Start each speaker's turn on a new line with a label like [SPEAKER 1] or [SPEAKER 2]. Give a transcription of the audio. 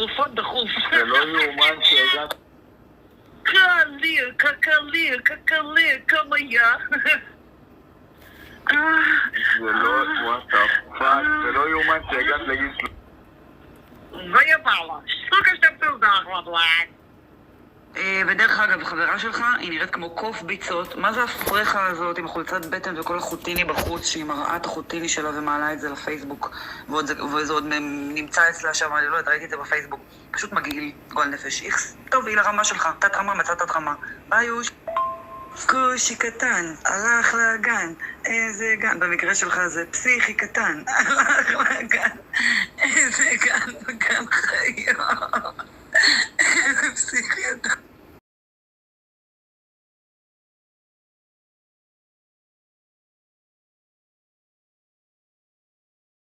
[SPEAKER 1] תרופות דחוף.
[SPEAKER 2] זה לא יאומן שהגעת...
[SPEAKER 1] קליל, כמה יא.
[SPEAKER 2] זה לא... what the fuck, זה לא יאומן שהגעת לגיל
[SPEAKER 1] ויבאללה, סוג השתפסו דחלת.
[SPEAKER 3] ודרך אגב, חברה שלך, היא נראית כמו קוף ביצות. מה זה הפרחה הזאת עם החולצת בטן וכל החוטיני בחוץ, שהיא מראה את החוטיני שלה ומעלה את זה לפייסבוק, וזה עוד נמצא אצלה שם, אני לא יודעת, ראיתי את זה בפייסבוק. פשוט מגעיל, גועל נפש. איכס, טוב, היא לרמה שלך, תת רמה, מצאת תת רמה. ביי יוש. קושי קטן, הלך לגן, איזה גן, במקרה שלך זה פסיכי קטן, הלך לגן, איזה גן, גן חיות.